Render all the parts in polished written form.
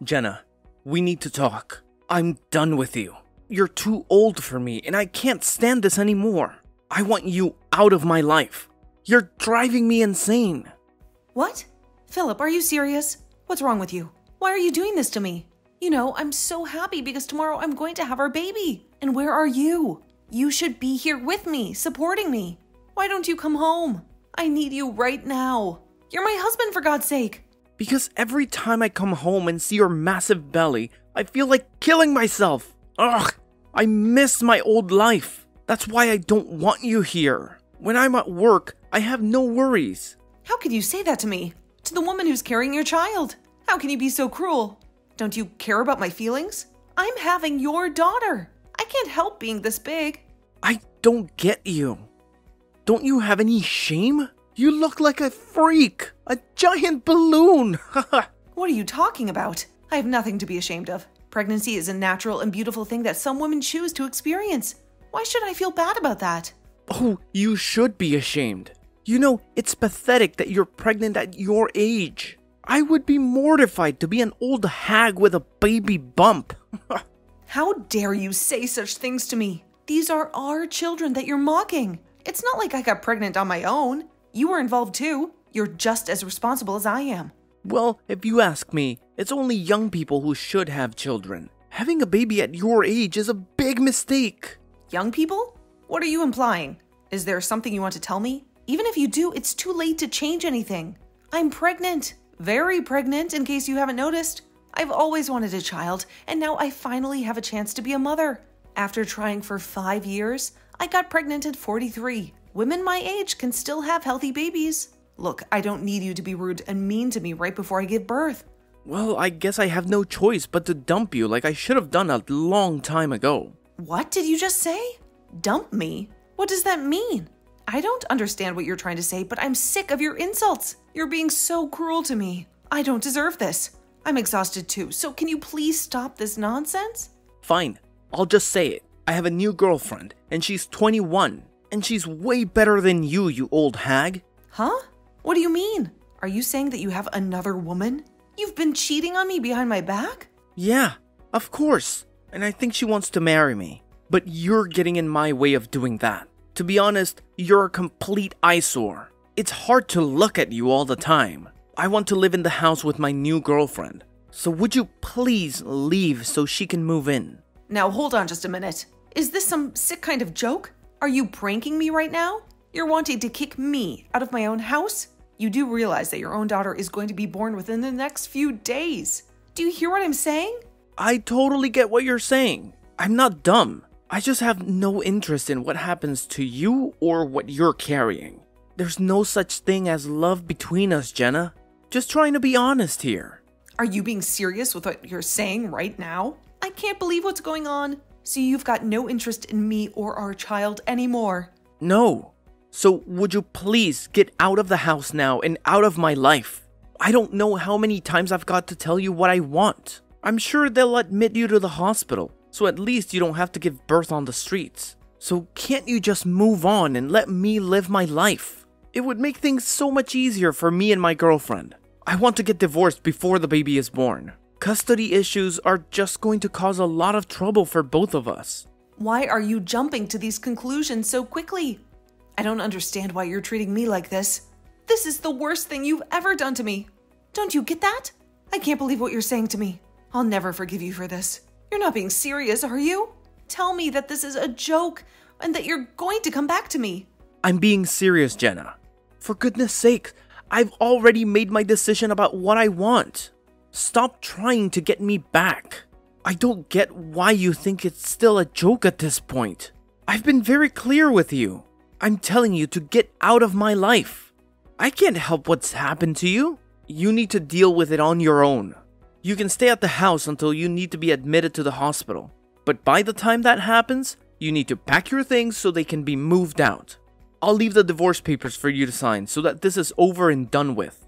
Jenna, we need to talk. I'm done with you. You're too old for me, and I can't stand this anymore. I want you out of my life. You're driving me insane. What? Philip, are you serious? What's wrong with you? Why are you doing this to me? You know, I'm so happy because tomorrow I'm going to have our baby. And where are you? You should be here with me, supporting me. Why don't you come home? I need you right now. You're my husband, for God's sake. Because every time I come home and see your massive belly, I feel like killing myself. Ugh, I miss my old life. That's why I don't want you here. When I'm at work, I have no worries. How could you say that to me? To the woman who's carrying your child? How can you be so cruel? Don't you care about my feelings? I'm having your daughter. I can't help being this big. I don't get you. Don't you have any shame? You look like a freak. A giant balloon. What are you talking about? I have nothing to be ashamed of. Pregnancy is a natural and beautiful thing that some women choose to experience. Why should I feel bad about that? Oh, you should be ashamed. You know, it's pathetic that you're pregnant at your age. I would be mortified to be an old hag with a baby bump. How dare you say such things to me? These are our children that you're mocking. It's not like I got pregnant on my own. You were involved too. You're just as responsible as I am. Well, if you ask me, it's only young people who should have children. Having a baby at your age is a big mistake. Young people? What are you implying? Is there something you want to tell me? Even if you do, it's too late to change anything. I'm pregnant. Very pregnant, in case you haven't noticed. I've always wanted a child, and now I finally have a chance to be a mother. After trying for 5 years, I got pregnant at 43. Women my age can still have healthy babies. Look, I don't need you to be rude and mean to me right before I give birth. Well, I guess I have no choice but to dump you like I should have done a long time ago. What did you just say? Dump me? What does that mean? I don't understand what you're trying to say, but I'm sick of your insults. You're being so cruel to me. I don't deserve this. I'm exhausted too, so can you please stop this nonsense? Fine, I'll just say it. I have a new girlfriend, and she's 21, and she's way better than you old hag. Huh? What do you mean? Are you saying that you have another woman? You've been cheating on me behind my back? Yeah, of course. And I think she wants to marry me. But you're getting in my way of doing that. To be honest, you're a complete eyesore. It's hard to look at you all the time. I want to live in the house with my new girlfriend. So would you please leave so she can move in? Now hold on just a minute. Is this some sick kind of joke? Are you pranking me right now? You're wanting to kick me out of my own house? You do realize that your own daughter is going to be born within the next few days. Do you hear what I'm saying? I totally get what you're saying. I'm not dumb. I just have no interest in what happens to you or what you're carrying. There's no such thing as love between us, Jenna. Just trying to be honest here. Are you being serious with what you're saying right now? I can't believe what's going on. So you've got no interest in me or our child anymore. No. So would you please get out of the house now and out of my life? I don't know how many times I've got to tell you what I want. I'm sure they'll admit you to the hospital, so at least you don't have to give birth on the streets. So can't you just move on and let me live my life? It would make things so much easier for me and my girlfriend. I want to get divorced before the baby is born. Custody issues are just going to cause a lot of trouble for both of us. Why are you jumping to these conclusions so quickly? I don't understand why you're treating me like this. This is the worst thing you've ever done to me. Don't you get that? I can't believe what you're saying to me. I'll never forgive you for this. You're not being serious, are you? Tell me that this is a joke and that you're going to come back to me. I'm being serious, Jenna. For goodness sake, I've already made my decision about what I want. Stop trying to get me back. I don't get why you think it's still a joke at this point. I've been very clear with you. I'm telling you to get out of my life. I can't help what's happened to you. You need to deal with it on your own. You can stay at the house until you need to be admitted to the hospital. But by the time that happens, you need to pack your things so they can be moved out. I'll leave the divorce papers for you to sign so that this is over and done with.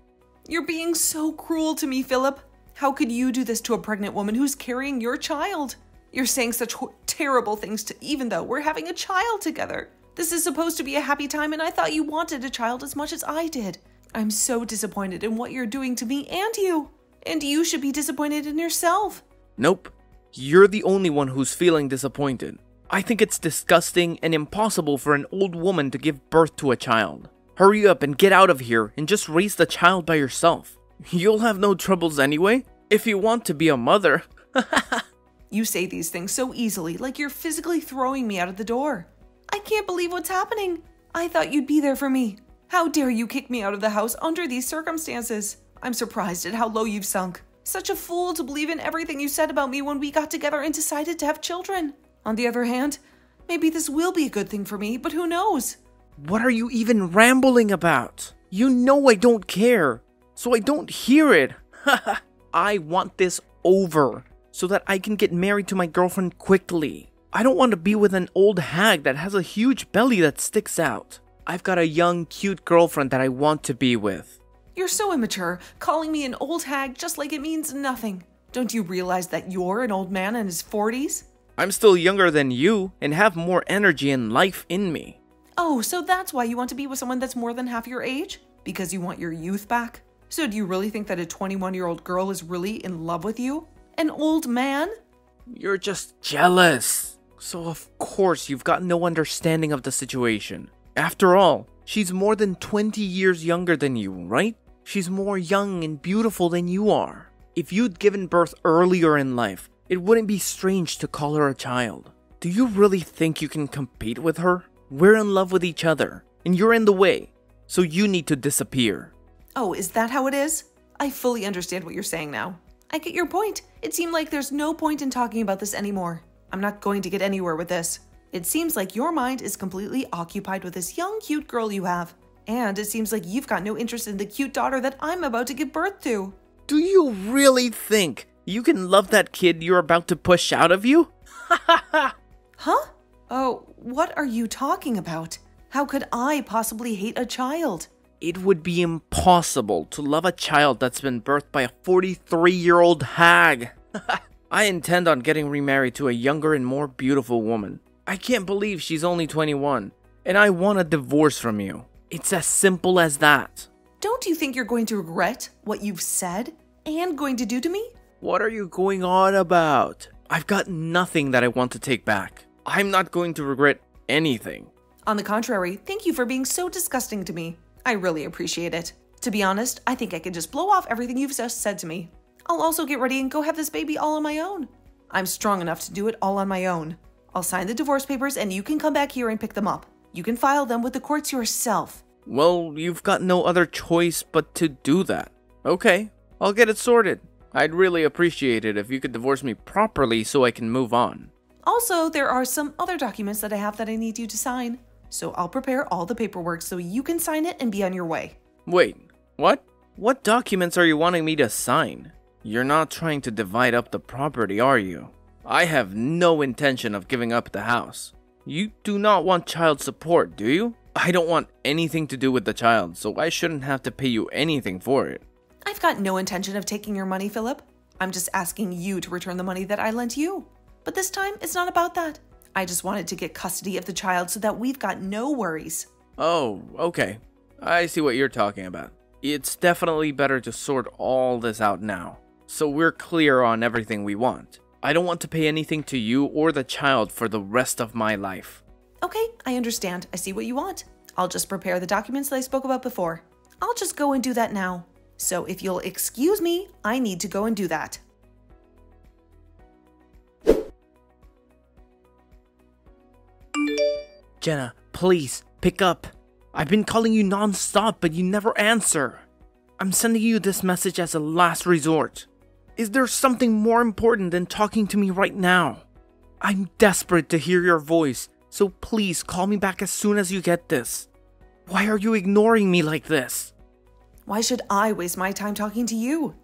You're being so cruel to me, Philip. How could you do this to a pregnant woman who's carrying your child? You're saying such terrible things even though we're having a child together. This is supposed to be a happy time, and I thought you wanted a child as much as I did. I'm so disappointed in what you're doing to me and you. And you should be disappointed in yourself. Nope. You're the only one who's feeling disappointed. I think it's disgusting and impossible for an old woman to give birth to a child. Hurry up and get out of here and just raise the child by yourself. You'll have no troubles anyway, if you want to be a mother. You say these things so easily, like you're physically throwing me out of the door. I can't believe what's happening. I thought you'd be there for me. How dare you kick me out of the house under these circumstances? I'm surprised at how low you've sunk. Such a fool to believe in everything you said about me when we got together and decided to have children. On the other hand, maybe this will be a good thing for me, but who knows? What are you even rambling about? You know I don't care, so I don't hear it. I want this over so that I can get married to my girlfriend quickly. I don't want to be with an old hag that has a huge belly that sticks out. I've got a young, cute girlfriend that I want to be with. You're so immature, calling me an old hag just like it means nothing. Don't you realize that you're an old man in his 40s? I'm still younger than you and have more energy and life in me. Oh, so that's why you want to be with someone that's more than half your age? Because you want your youth back? So do you really think that a 21-year-old girl is really in love with you? An old man? You're just jealous. So of course you've got no understanding of the situation. After all, she's more than 20 years younger than you, right? She's more young and beautiful than you are. If you'd given birth earlier in life, it wouldn't be strange to call her a child. Do you really think you can compete with her? We're in love with each other, and you're in the way, so you need to disappear. Oh, is that how it is? I fully understand what you're saying now. I get your point. It seemed like there's no point in talking about this anymore. I'm not going to get anywhere with this. It seems like your mind is completely occupied with this young, cute girl you have. And it seems like you've got no interest in the cute daughter that I'm about to give birth to. Do you really think you can love that kid you're about to push out of you? Huh? Oh, what are you talking about? How could I possibly hate a child? It would be impossible to love a child that's been birthed by a 43-year-old hag. I intend on getting remarried to a younger and more beautiful woman. I can't believe she's only 21, and I want a divorce from you. It's as simple as that. Don't you think you're going to regret what you've said and going to do to me? What are you going on about? I've got nothing that I want to take back. I'm not going to regret anything. On the contrary, thank you for being so disgusting to me. I really appreciate it. To be honest, I think I could just blow off everything you've just said to me. I'll also get ready and go have this baby all on my own. I'm strong enough to do it all on my own. I'll sign the divorce papers and you can come back here and pick them up. You can file them with the courts yourself. Well, you've got no other choice but to do that. Okay, I'll get it sorted. I'd really appreciate it if you could divorce me properly so I can move on. Also, there are some other documents that I have that I need you to sign. So I'll prepare all the paperwork so you can sign it and be on your way. Wait, what? What documents are you wanting me to sign? You're not trying to divide up the property, are you? I have no intention of giving up the house. You do not want child support, do you? I don't want anything to do with the child, so I shouldn't have to pay you anything for it. I've got no intention of taking your money, Philip. I'm just asking you to return the money that I lent you. But this time, it's not about that. I just wanted to get custody of the child so that we've got no worries. Oh, okay. I see what you're talking about. It's definitely better to sort all this out now, so we're clear on everything we want. I don't want to pay anything to you or the child for the rest of my life. Okay, I understand. I see what you want. I'll just prepare the documents that I spoke about before. I'll just go and do that now. So if you'll excuse me, I need to go and do that. Jenna, please, pick up. I've been calling you non-stop, but you never answer. I'm sending you this message as a last resort. Is there something more important than talking to me right now? I'm desperate to hear your voice, so please call me back as soon as you get this. Why are you ignoring me like this? Why should I waste my time talking to you?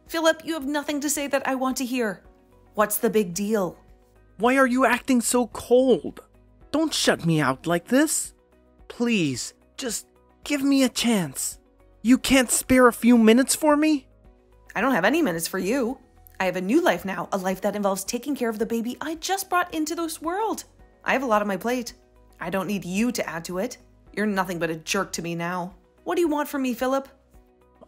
Philip, you have nothing to say that I want to hear. What's the big deal? Why are you acting so cold? Don't shut me out like this. Please, just give me a chance. You can't spare a few minutes for me? I don't have any minutes for you. I have a new life now, a life that involves taking care of the baby I just brought into this world. I have a lot on my plate. I don't need you to add to it. You're nothing but a jerk to me now. What do you want from me, Philip?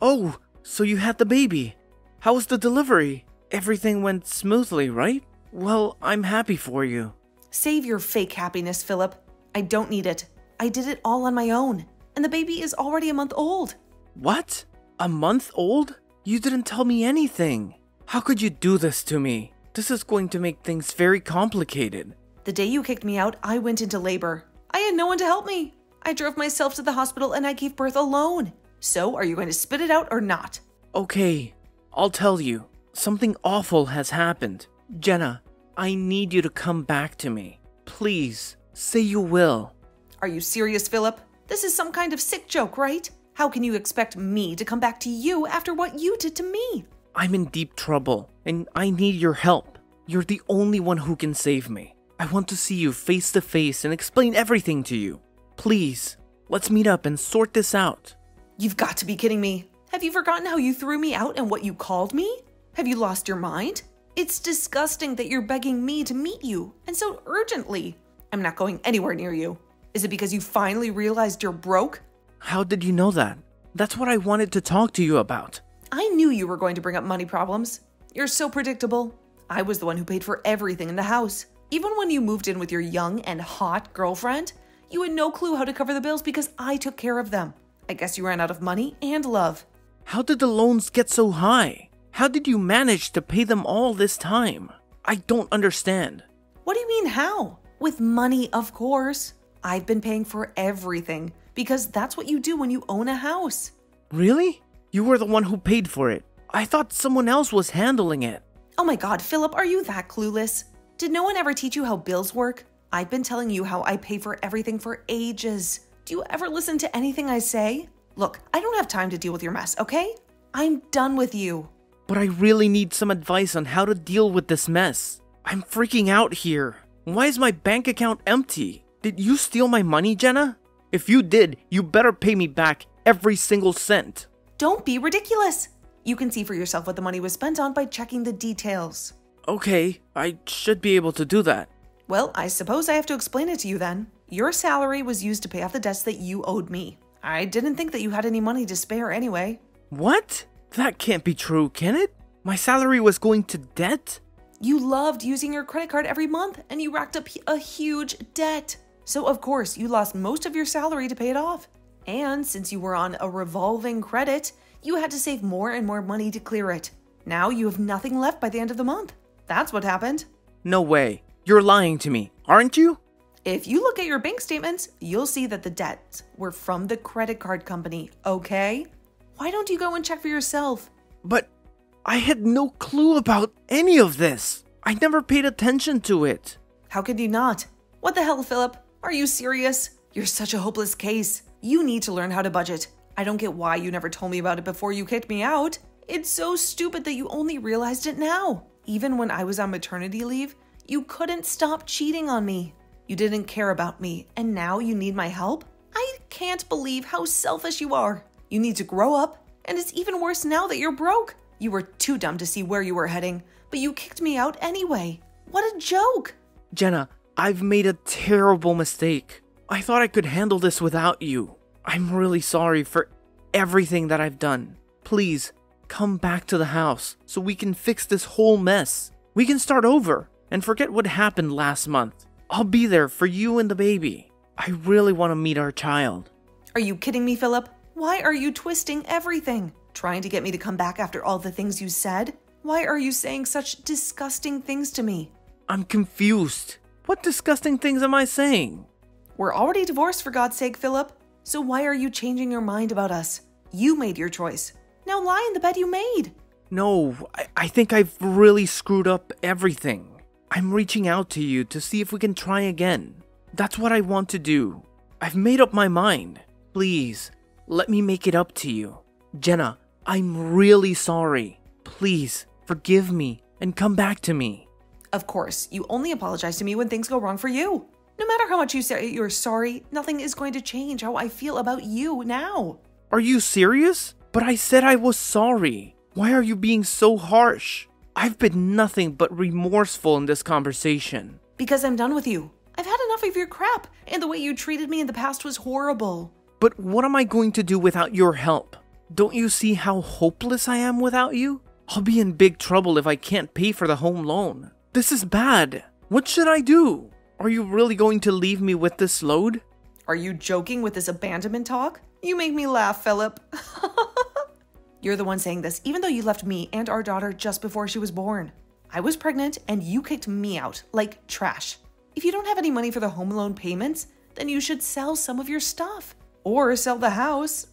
Oh, so you had the baby. How was the delivery? Everything went smoothly, right? Well, I'm happy for you. Save your fake happiness, Philip. I don't need it. I did it all on my own. And the baby is already a month old. What? A month old? You didn't tell me anything. How could you do this to me? This is going to make things very complicated. The day you kicked me out, I went into labor. I had no one to help me. I drove myself to the hospital and I gave birth alone. So, are you going to spit it out or not? Okay, I'll tell you. Something awful has happened. Jenna, I need you to come back to me. Please, say you will. Are you serious, Philip? This is some kind of sick joke, right? How can you expect me to come back to you after what you did to me? I'm in deep trouble, and I need your help. You're the only one who can save me. I want to see you face to face and explain everything to you. Please, let's meet up and sort this out. You've got to be kidding me. Have you forgotten how you threw me out and what you called me? Have you lost your mind? It's disgusting that you're begging me to meet you, and so urgently. I'm not going anywhere near you. Is it because you finally realized you're broke? How did you know that? That's what I wanted to talk to you about. I knew you were going to bring up money problems. You're so predictable. I was the one who paid for everything in the house. Even when you moved in with your young and hot girlfriend, you had no clue how to cover the bills because I took care of them. I guess you ran out of money and love. How did the loans get so high? How did you manage to pay them all this time? I don't understand. What do you mean how? With money, of course. I've been paying for everything because that's what you do when you own a house. Really? You were the one who paid for it. I thought someone else was handling it. Oh my God, Philip, are you that clueless? Did no one ever teach you how bills work? I've been telling you how I pay for everything for ages. Do you ever listen to anything I say? Look, I don't have time to deal with your mess, okay? I'm done with you. But I really need some advice on how to deal with this mess. I'm freaking out here. Why is my bank account empty? Did you steal my money, Jenna? If you did, you better pay me back every single cent. Don't be ridiculous. You can see for yourself what the money was spent on by checking the details. Okay, I should be able to do that. Well, I suppose I have to explain it to you then. Your salary was used to pay off the debts that you owed me. I didn't think that you had any money to spare anyway. What? That can't be true, can it? My salary was going to debt? You loved using your credit card every month and you racked up a huge debt. So of course you lost most of your salary to pay it off. And since you were on a revolving credit, you had to save more and more money to clear it. Now you have nothing left by the end of the month. That's what happened. No way. You're lying to me, aren't you? If you look at your bank statements, you'll see that the debts were from the credit card company, okay? Why don't you go and check for yourself? But I had no clue about any of this. I never paid attention to it. How could you not? What the hell, Philip? Are you serious? You're such a hopeless case. You need to learn how to budget. I don't get why you never told me about it before you kicked me out. It's so stupid that you only realized it now. Even when I was on maternity leave, you couldn't stop cheating on me. You didn't care about me, and now you need my help? I can't believe how selfish you are. You need to grow up, and it's even worse now that you're broke. You were too dumb to see where you were heading, but you kicked me out anyway. What a joke! Jenna, I've made a terrible mistake. I thought I could handle this without you. I'm really sorry for everything that I've done. Please, come back to the house so we can fix this whole mess. We can start over and forget what happened last month. I'll be there for you and the baby. I really want to meet our child. Are you kidding me, Philip? Why are you twisting everything? Trying to get me to come back after all the things you said? Why are you saying such disgusting things to me? I'm confused. What disgusting things am I saying? We're already divorced, for God's sake, Philip. So why are you changing your mind about us? You made your choice. Now lie in the bed you made. No, I think I've really screwed up everything. I'm reaching out to you to see if we can try again. That's what I want to do. I've made up my mind. Please, let me make it up to you. Jenna, I'm really sorry. Please, forgive me and come back to me. Of course, you only apologize to me when things go wrong for you. No matter how much you say you're sorry, nothing is going to change how I feel about you now. Are you serious? But I said I was sorry. Why are you being so harsh? I've been nothing but remorseful in this conversation. Because I'm done with you. I've had enough of your crap, and the way you treated me in the past was horrible. But what am I going to do without your help? Don't you see how hopeless I am without you? I'll be in big trouble if I can't pay for the home loan. This is bad. What should I do? Are you really going to leave me with this load? Are you joking with this abandonment talk? You make me laugh, Philip. You're the one saying this, even though you left me and our daughter just before she was born. I was pregnant and you kicked me out like trash. If you don't have any money for the home loan payments, then you should sell some of your stuff. Or sell the house.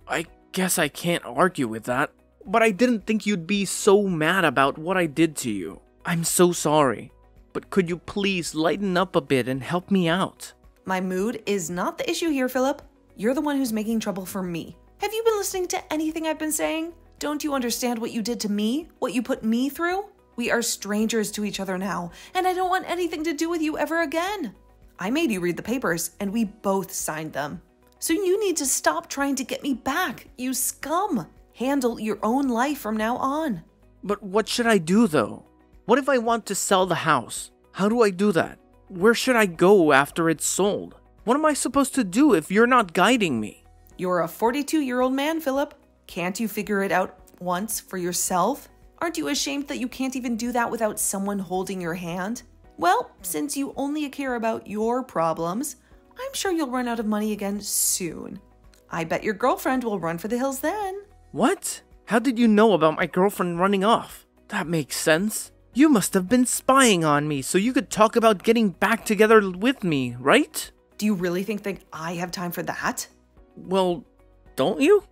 I guess I can't argue with that. But I didn't think you'd be so mad about what I did to you. I'm so sorry. But could you please lighten up a bit and help me out? My mood is not the issue here, Philip. You're the one who's making trouble for me. Have you been listening to anything I've been saying? Don't you understand what you did to me? What you put me through? We are strangers to each other now, and I don't want anything to do with you ever again. I made you read the papers, and we both signed them. So you need to stop trying to get me back, you scum. Handle your own life from now on. But what should I do though? What if I want to sell the house? How do I do that? Where should I go after it's sold? What am I supposed to do if you're not guiding me? You're a 42-year-old man, Philip. Can't you figure it out once for yourself? Aren't you ashamed that you can't even do that without someone holding your hand? Well, since you only care about your problems, I'm sure you'll run out of money again soon. I bet your girlfriend will run for the hills then. What? How did you know about my girlfriend running off? That makes sense. You must have been spying on me so you could talk about getting back together with me, right? Do you really think that I have time for that? Well, don't you?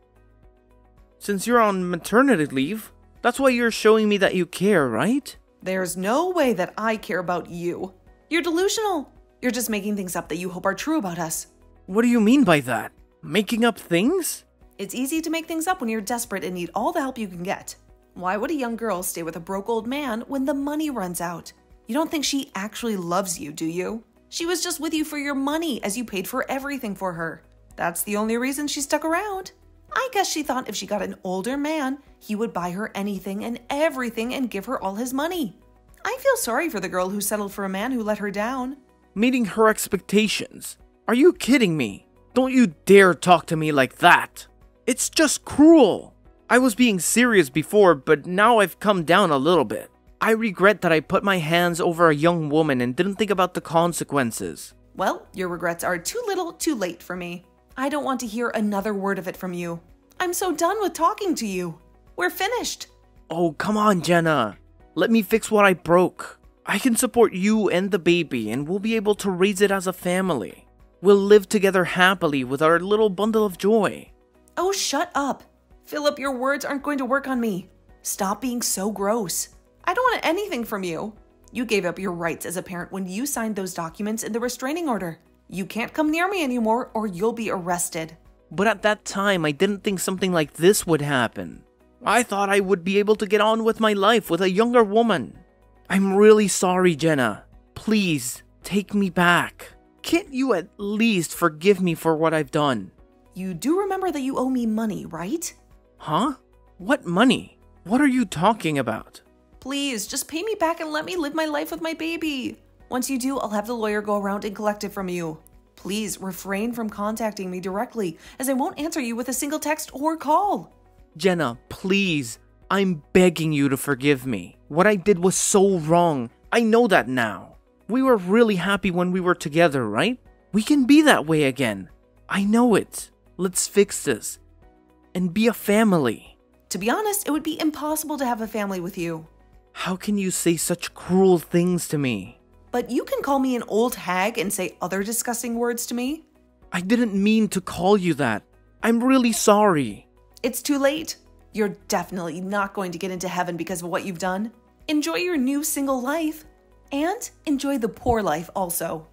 Since you're on maternity leave, that's why you're showing me that you care, right? There's no way that I care about you. You're delusional. You're just making things up that you hope are true about us. What do you mean by that? Making up things? It's easy to make things up when you're desperate and need all the help you can get. Why would a young girl stay with a broke old man when the money runs out? You don't think she actually loves you, do you? She was just with you for your money as you paid for everything for her. That's the only reason she stuck around. I guess she thought if she got an older man, he would buy her anything and everything and give her all his money. I feel sorry for the girl who settled for a man who let her down. Meeting her expectations? Are you kidding me? Don't you dare talk to me like that. It's just cruel. I was being serious before, but now I've come down a little bit. I regret that I put my hands over a young woman and didn't think about the consequences. Well, your regrets are too little, too late for me. I don't want to hear another word of it from you. I'm so done with talking to you. We're finished. Oh, come on, Jenna. Let me fix what I broke. I can support you and the baby, and we'll be able to raise it as a family. We'll live together happily with our little bundle of joy. Oh, shut up. Philip, your words aren't going to work on me. Stop being so gross. I don't want anything from you. You gave up your rights as a parent when you signed those documents in the restraining order. You can't come near me anymore or you'll be arrested. But at that time, I didn't think something like this would happen. I thought I would be able to get on with my life with a younger woman. I'm really sorry, Jenna. Please, take me back. Can't you at least forgive me for what I've done? You do remember that you owe me money, right? Huh? What money? What are you talking about? Please, just pay me back and let me live my life with my baby. Once you do, I'll have the lawyer go around and collect it from you. Please refrain from contacting me directly, as I won't answer you with a single text or call. Jenna, please. I'm begging you to forgive me. What I did was so wrong. I know that now. We were really happy when we were together, right? We can be that way again. I know it. Let's fix this. And be a family. To be honest, it would be impossible to have a family with you. How can you say such cruel things to me? But you can call me an old hag and say other disgusting words to me. I didn't mean to call you that. I'm really sorry. It's too late. You're definitely not going to get into heaven because of what you've done. Enjoy your new single life. And enjoy the poor life also.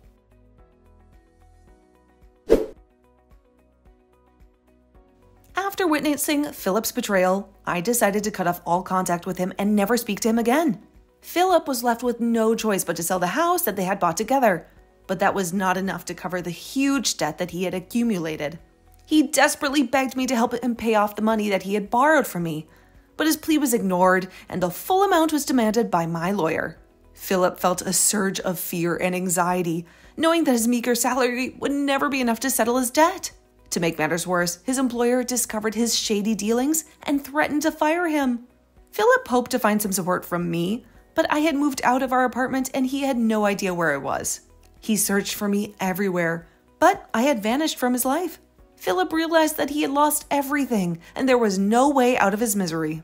After witnessing Philip's betrayal, I decided to cut off all contact with him and never speak to him again. Philip was left with no choice but to sell the house that they had bought together, but that was not enough to cover the huge debt that he had accumulated. He desperately begged me to help him pay off the money that he had borrowed from me, but his plea was ignored and the full amount was demanded by my lawyer. Philip felt a surge of fear and anxiety, knowing that his meager salary would never be enough to settle his debt. To make matters worse, his employer discovered his shady dealings and threatened to fire him. Philip hoped to find some support from me, but I had moved out of our apartment and he had no idea where I was. He searched for me everywhere, but I had vanished from his life. Philip realized that he had lost everything and there was no way out of his misery.